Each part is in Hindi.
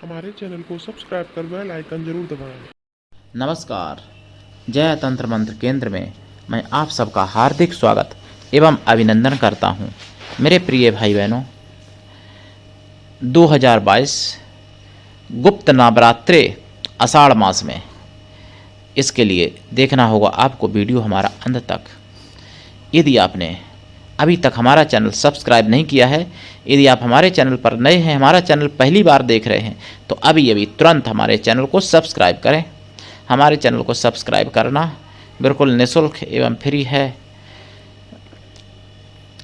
हमारे चैनल को सब्सक्राइब कर बेल आइकन जरूर दबाएं। नमस्कार। जय तंत्र मंत्र केंद्र में मैं आप सबका हार्दिक स्वागत एवं अभिनंदन करता हूं। मेरे प्रिय भाई बहनों, 2022 गुप्त नवरात्रे आषाढ़ मास में, इसके लिए देखना होगा आपको वीडियो हमारा अंत तक। यदि आपने अभी तक हमारा चैनल सब्सक्राइब नहीं किया है, यदि आप हमारे चैनल पर नए हैं, हमारा चैनल पहली बार देख रहे हैं, तो अभी तुरंत हमारे चैनल को सब्सक्राइब करें। हमारे चैनल को सब्सक्राइब करना बिल्कुल निःशुल्क एवं फ्री है।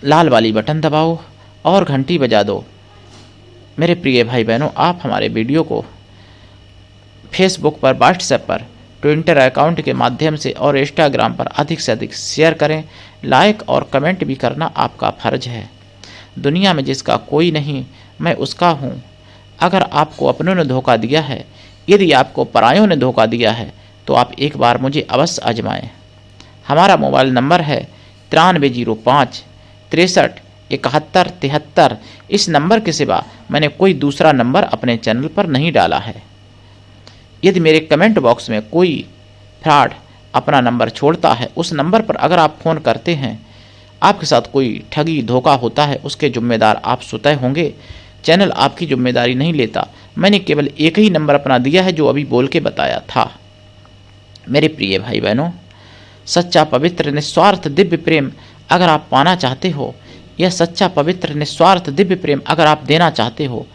लाल वाली बटन दबाओ और घंटी बजा दो। मेरे प्रिय भाई बहनों, आप हमारे वीडियो को फेसबुक पर, व्हाट्सएप पर, ट्विटर अकाउंट के माध्यम से और इंस्टाग्राम पर अधिक से अधिक शेयर करें। लाइक और कमेंट भी करना आपका फ़र्ज है। दुनिया में जिसका कोई नहीं, मैं उसका हूँ। अगर आपको अपनों ने धोखा दिया है, यदि आपको परायों ने धोखा दिया है, तो आप एक बार मुझे अवश्य आजमाएं। हमारा मोबाइल नंबर है 9305 63 71 73। इस नंबर के सिवा मैंने कोई दूसरा नंबर अपने चैनल पर नहीं डाला है। यदि मेरे कमेंट बॉक्स में कोई फ्रॉड अपना नंबर छोड़ता है, उस नंबर पर अगर आप फ़ोन करते हैं, आपके साथ कोई ठगी धोखा होता है, उसके जिम्मेदार आप स्वतः होंगे। चैनल आपकी जिम्मेदारी नहीं लेता। मैंने केवल एक ही नंबर अपना दिया है, जो अभी बोल के बताया था। मेरे प्रिय भाई बहनों, सच्चा पवित्र निस्वार्थ दिव्य प्रेम अगर आप पाना चाहते हो, यह सच्चा पवित्र निस्वार्थ दिव्य प्रेम अगर आप देना चाहते हो,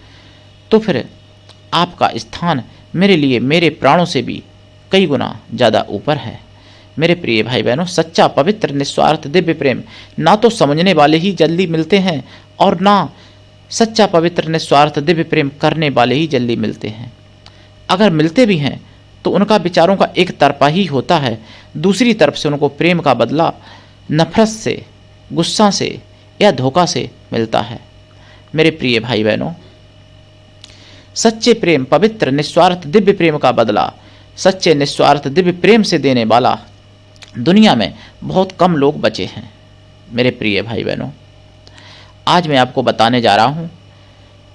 तो फिर आपका स्थान मेरे लिए मेरे प्राणों से भी कई गुना ज़्यादा ऊपर है। मेरे प्रिय भाई बहनों, सच्चा पवित्र निस्वार्थ दिव्य प्रेम ना तो समझने वाले ही जल्दी मिलते हैं, और ना सच्चा पवित्र निस्वार्थ दिव्य प्रेम करने वाले ही जल्दी मिलते हैं। अगर मिलते भी हैं तो उनका विचारों का एक तरफा ही होता है। दूसरी तरफ से उनको प्रेम का बदला नफरत से, गुस्सा से या धोखा से मिलता है। मेरे प्रिय भाई बहनों, सच्चे प्रेम, पवित्र निस्वार्थ दिव्य प्रेम का बदला सच्चे निस्वार्थ दिव्य प्रेम से देने वाला दुनिया में बहुत कम लोग बचे हैं। मेरे प्रिय भाई बहनों, आज मैं आपको बताने जा रहा हूँ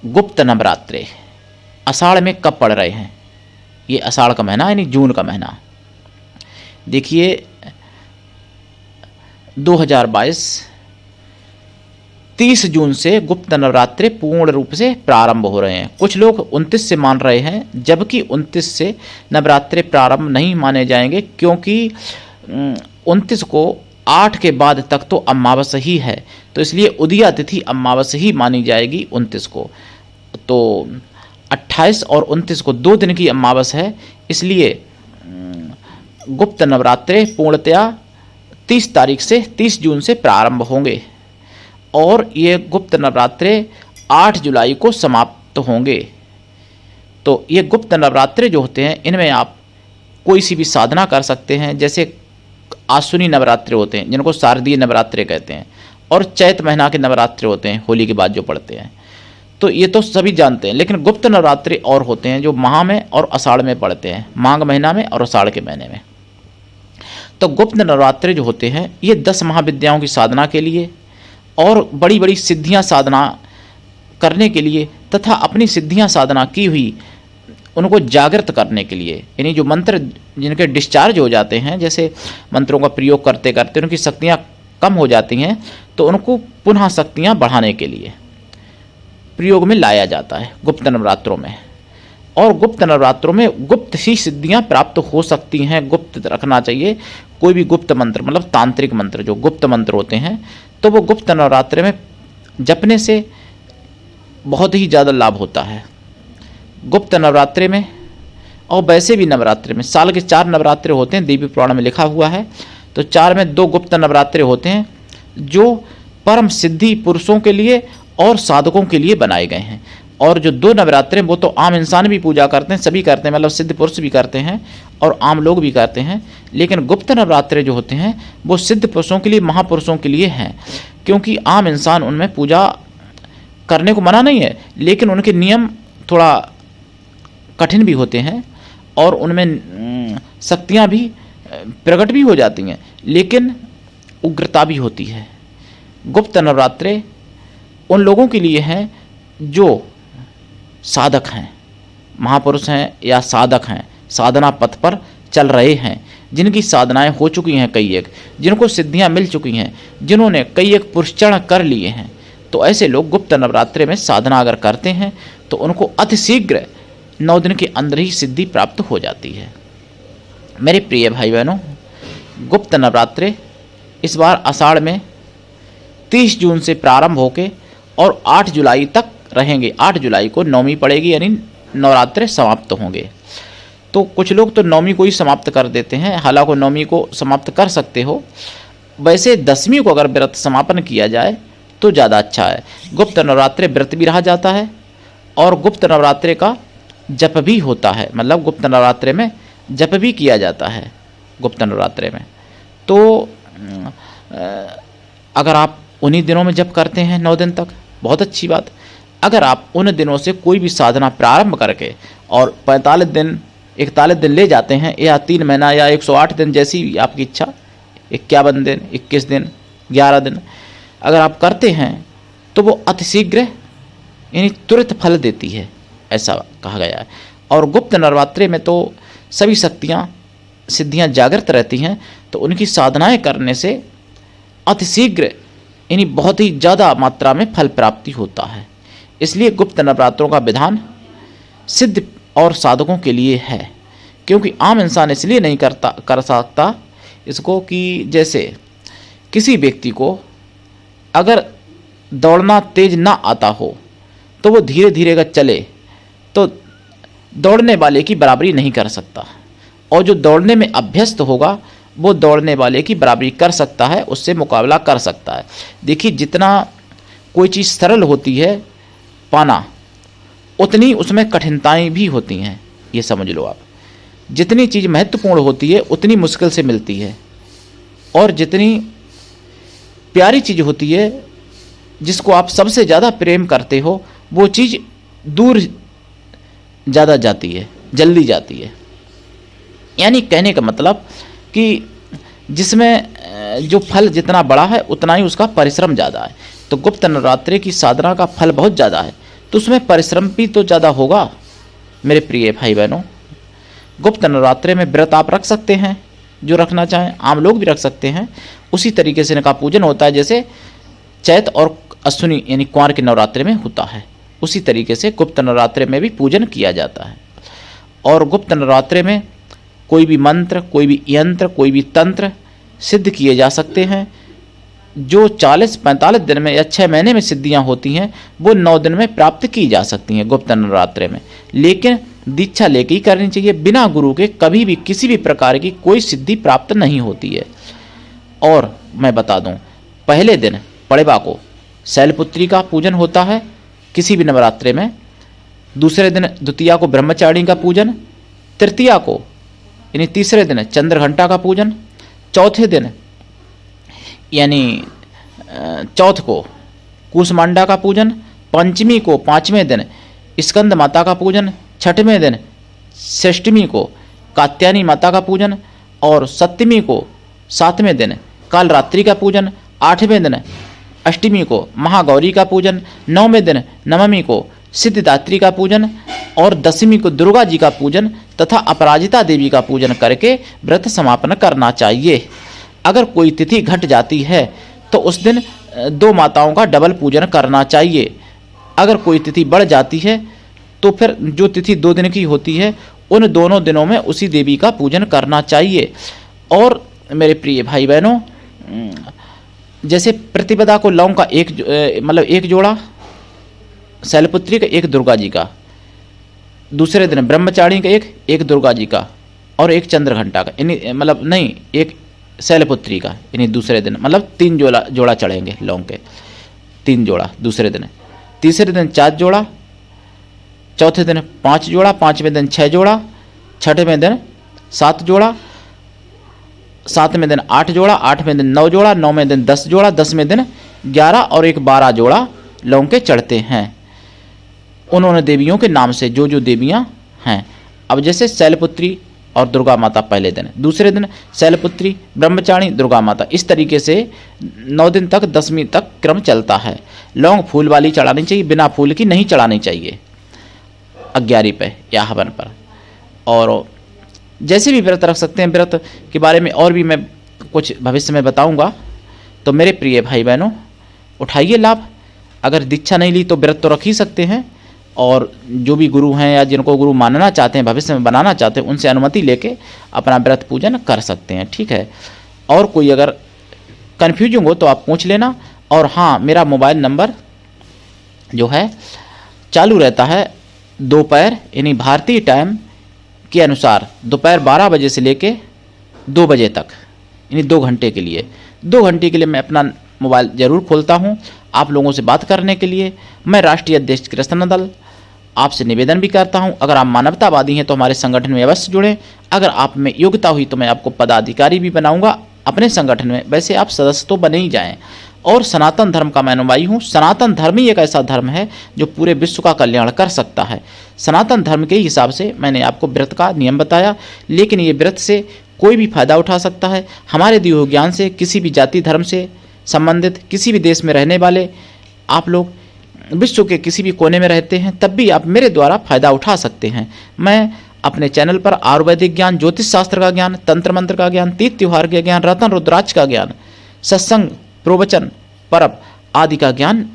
गुप्त नवरात्रे आषाढ़ में कब पड़ रहे हैं। ये आषाढ़ का महीना यानी जून का महीना। देखिए, 2022 30 जून से गुप्त नवरात्रे पूर्ण रूप से प्रारंभ हो रहे हैं। कुछ लोग 29 से मान रहे हैं, जबकि 29 से नवरात्रे प्रारंभ नहीं माने जाएंगे, क्योंकि 29 को 8 के बाद तक तो अमावस ही है, तो इसलिए उदया तिथि अमावस ही मानी जाएगी 29 को। तो 28 और 29 को 2 दिन की अमावस है, इसलिए गुप्त नवरात्रे पूर्णतया 30 तारीख से 30 जून से प्रारंभ होंगे, और ये गुप्त नवरात्रे 8 जुलाई को समाप्त होंगे। तो ये गुप्त नवरात्रे जो होते हैं, इनमें आप कोई सी भी साधना कर सकते हैं। जैसे आश्विनी नवरात्रे होते हैं, जिनको शारदीय नवरात्रे कहते हैं, और चैत महीना के नवरात्रे होते हैं, होली के बाद जो पड़ते हैं। तो ये तो सभी जानते हैं, लेकिन गुप्त नवरात्रे और होते हैं जो माह में और आषाढ़ में पड़ते हैं, माघ महीना में और आषाढ़ के महीने में। तो गुप्त नवरात्रे जो होते हैं, ये 10 महाविद्याओं की साधना के लिए और बड़ी बड़ी सिद्धियां साधना करने के लिए, तथा अपनी सिद्धियां साधना की हुई उनको जागृत करने के लिए, यानी जो मंत्र जिनके डिस्चार्ज हो जाते हैं, जैसे मंत्रों का प्रयोग करते करते उनकी शक्तियां कम हो जाती हैं, तो उनको पुनः शक्तियां बढ़ाने के लिए प्रयोग में लाया जाता है गुप्त नवरात्रों में। और गुप्त नवरात्रों में गुप्त ही सिद्धियां प्राप्त हो सकती हैं। गुप्त रखना चाहिए। कोई भी गुप्त मंत्र, मतलब तांत्रिक मंत्र, जो गुप्त मंत्र होते हैं, तो वो गुप्त नवरात्रे में जपने से बहुत ही ज़्यादा लाभ होता है। गुप्त नवरात्रे में और वैसे भी नवरात्रे में, साल के 4 नवरात्रे होते हैं, देवी पुराण में लिखा हुआ है। तो 4 में 2 गुप्त नवरात्रे होते हैं, जो परम सिद्धि पुरुषों के लिए और साधकों के लिए बनाए गए हैं। और जो 2 नवरात्रे, वो तो आम इंसान भी पूजा करते हैं, सभी करते हैं, मतलब सिद्ध पुरुष भी करते हैं और आम लोग भी करते हैं। लेकिन गुप्त नवरात्रे जो होते हैं, वो सिद्ध पुरुषों के लिए, महापुरुषों के लिए हैं, क्योंकि आम इंसान उनमें पूजा करने को मना नहीं है, लेकिन उनके नियम थोड़ा कठिन भी होते हैं और उनमें शक्तियाँ भी प्रकट भी हो जाती हैं, लेकिन उग्रता भी होती है। गुप्त नवरात्रे उन लोगों के लिए हैं जो साधक हैं, महापुरुष हैं या साधक हैं, साधना पथ पर चल रहे हैं, जिनकी साधनाएं हो चुकी हैं कई एक, जिनको सिद्धियां मिल चुकी हैं, जिन्होंने कई एक पुरुषचरण कर लिए हैं, तो ऐसे लोग गुप्त नवरात्रि में साधना अगर करते हैं तो उनको अतिशीघ्र 9 दिन के अंदर ही सिद्धि प्राप्त हो जाती है। मेरे प्रिय भाई बहनों, गुप्त नवरात्रि इस बार आषाढ़ में 30 जून से प्रारंभ होके और 8 जुलाई तक रहेंगे। 8 जुलाई को नवमी पड़ेगी, यानी नवरात्रि समाप्त होंगे। तो कुछ लोग तो नवमी को ही समाप्त कर देते हैं, हालांकि नवमी को समाप्त कर सकते हो। वैसे 10वीं को अगर व्रत समापन किया जाए तो ज़्यादा अच्छा है। गुप्त नवरात्रि व्रत भी रहा जाता है और गुप्त नवरात्रि का जप भी होता है, मतलब गुप्त नवरात्रि में जप भी किया जाता है। गुप्त नवरात्रि में तो अगर आप उन्हीं दिनों में जप करते हैं 9 दिन तक, बहुत अच्छी बात। अगर आप उन दिनों से कोई भी साधना प्रारंभ करके और 45 दिन 41 दिन ले जाते हैं, या 3 महीना या 108 दिन, जैसी भी आपकी इच्छा, 51 दिन, 21 दिन, 11 दिन अगर आप करते हैं तो वो अतिशीघ्र यानी तुरंत फल देती है, ऐसा कहा गया है। और गुप्त नवरात्रि में तो सभी शक्तियाँ सिद्धियाँ जागृत रहती हैं, तो उनकी साधनाएं करने से अतिशीघ्र यानी बहुत ही ज़्यादा मात्रा में फल प्राप्ति होता है। इसलिए गुप्त नवरात्रों का विधान सिद्ध और साधकों के लिए है, क्योंकि आम इंसान इसलिए नहीं कर सकता इसको कि जैसे किसी व्यक्ति को अगर दौड़ना तेज ना आता हो तो वो धीरे धीरे अगर चले तो दौड़ने वाले की बराबरी नहीं कर सकता, और जो दौड़ने में अभ्यस्त होगा वो दौड़ने वाले की बराबरी कर सकता है, उससे मुकाबला कर सकता है। देखिए, जितना कोई चीज़ सरल होती है पाना, उतनी उसमें कठिनाई भी होती हैं, ये समझ लो आप। जितनी चीज़ महत्वपूर्ण होती है उतनी मुश्किल से मिलती है, और जितनी प्यारी चीज़ होती है जिसको आप सबसे ज़्यादा प्रेम करते हो, वो चीज़ दूर ज़्यादा जाती है, जल्दी जाती है। यानी कहने का मतलब कि जिसमें जो फल जितना बड़ा है उतना ही उसका परिश्रम ज़्यादा है। तो गुप्त नवरात्रि की साधना का फल बहुत ज़्यादा है, तो उसमें परिश्रम भी तो ज़्यादा होगा। मेरे प्रिय भाई बहनों, गुप्त नवरात्रि में व्रत आप रख सकते हैं, जो रखना चाहें, आम लोग भी रख सकते हैं। उसी तरीके से इनका पूजन होता है जैसे चैत और अश्विनी यानी कुंवार की नवरात्रि में होता है, उसी तरीके से गुप्त नवरात्रि में भी पूजन किया जाता है। और गुप्त नवरात्रि में कोई भी मंत्र, कोई भी यंत्र, कोई भी तंत्र सिद्ध किए जा सकते हैं। जो 40-45 दिन में या 6 महीने में सिद्धियां होती हैं, वो 9 दिन में प्राप्त की जा सकती हैं गुप्त नवरात्रि में। लेकिन दीक्षा लेके ही करनी चाहिए, बिना गुरु के कभी भी किसी भी प्रकार की कोई सिद्धि प्राप्त नहीं होती है। और मैं बता दूं, पहले दिन पड़ेबा को शैलपुत्री का पूजन होता है किसी भी नवरात्रि में, दूसरे दिन द्वितीया को ब्रह्मचारिणी का पूजन, तृतीया को यानी तीसरे दिन चंद्रघंटा का पूजन, चौथे दिन यानी चौथ को कूसमांडा का पूजन, पंचमी को 5वें दिन स्कंद माता का पूजन, छठवें दिन षष्ठमी को कात्यायनी माता का पूजन, और सप्तमी को 7वें दिन काल रात्रि का पूजन, 8वें दिन अष्टमी को महागौरी का पूजन, 9वें दिन नवमी को सिद्धिदात्री का पूजन, और 10वीं को दुर्गा जी का पूजन तथा अपराजिता देवी का पूजन करके व्रत समापन करना चाहिए। अगर कोई तिथि घट जाती है तो उस दिन 2 माताओं का डबल पूजन करना चाहिए। अगर कोई तिथि बढ़ जाती है तो फिर जो तिथि 2 दिन की होती है उन दोनों दिनों में उसी देवी का पूजन करना चाहिए। और मेरे प्रिय भाई बहनों, जैसे प्रतिपदा को लौंग का एक जोड़ा, शैलपुत्री का एक दुर्गा जी का, दूसरे दिन ब्रह्मचारिणी का एक दुर्गा जी का, और एक चंद्रघंटा का, यानी एक शैलपुत्री का, यानी दूसरे दिन 3 जोड़ा चढ़ेंगे लौंग के, 3 जोड़ा दूसरे दिन, तीसरे दिन 4 जोड़ा, चौथे दिन 5 जोड़ा, 5वें दिन 6 जोड़ा, छठवें दिन 7 जोड़ा, 7वें दिन 8 जोड़ा, 8वें दिन 9 जोड़ा, 9वें दिन 10 जोड़ा, 10वें दिन 11 और एक 12 जोड़ा लौंग के चढ़ते हैं उन्होंने देवियों के नाम से, जो देवियां हैं। अब जैसे शैलपुत्री और दुर्गा माता पहले दिन, दूसरे दिन शैलपुत्री, ब्रह्मचारिणी, दुर्गा माता, इस तरीके से 9 दिन तक 10वीं तक क्रम चलता है। लौंग फूल वाली चढ़ानी चाहिए, बिना फूल की नहीं चढ़ानी चाहिए। अग्यारी पे या हवन पर। और जैसे भी व्रत रख सकते हैं, व्रत के बारे में और भी मैं कुछ भविष्य में बताऊंगा। तो मेरे प्रिय भाई बहनों, उठाइए लाभ। अगर दीक्षा नहीं ली तो व्रत तो रख ही सकते हैं, और जो भी गुरु हैं या जिनको गुरु मानना चाहते हैं, भविष्य में बनाना चाहते हैं, उनसे अनुमति लेके अपना व्रत पूजन कर सकते हैं। ठीक है। और कोई अगर कन्फ्यूजिंग हो तो आप पूछ लेना। और हाँ, मेरा मोबाइल नंबर जो है चालू रहता है दोपहर यानी भारतीय टाइम के अनुसार दोपहर 12 बजे से लेके 2 बजे तक, यानी 2 घंटे के लिए। 2 घंटे के लिए मैं अपना मोबाइल ज़रूर खोलता हूँ आप लोगों से बात करने के लिए। मैं राष्ट्रीय अध्यक्ष कृष्ण दल आपसे निवेदन भी करता हूँ, अगर आप मानवतावादी हैं तो हमारे संगठन में अवश्य जुड़ें। अगर आप में योग्यता हुई तो मैं आपको पदाधिकारी भी बनाऊंगा अपने संगठन में। वैसे आप सदस्य तो बने ही जाएं। और सनातन धर्म का मैं अनुयायी हूँ। सनातन धर्म ही एक ऐसा धर्म है जो पूरे विश्व का कल्याण कर सकता है। सनातन धर्म के हिसाब से मैंने आपको व्रत का नियम बताया, लेकिन ये व्रत से कोई भी फायदा उठा सकता है। हमारे दिए हुए ज्ञान से किसी भी जाति धर्म से संबंधित किसी भी देश में रहने वाले आप लोग विश्व के किसी भी कोने में रहते हैं, तब भी आप मेरे द्वारा फायदा उठा सकते हैं। मैं अपने चैनल पर आयुर्वेदिक ज्ञान, ज्योतिष शास्त्र का ज्ञान, तंत्र मंत्र का ज्ञान, तीर्थ त्योहार के ज्ञान, रतन रुद्राक्ष का ज्ञान, सत्संग, प्रवचन, परब आदि का ज्ञान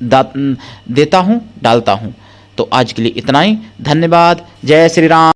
देता हूँ, डालता हूँ। तो आज के लिए इतना ही। धन्यवाद। जय श्री राम।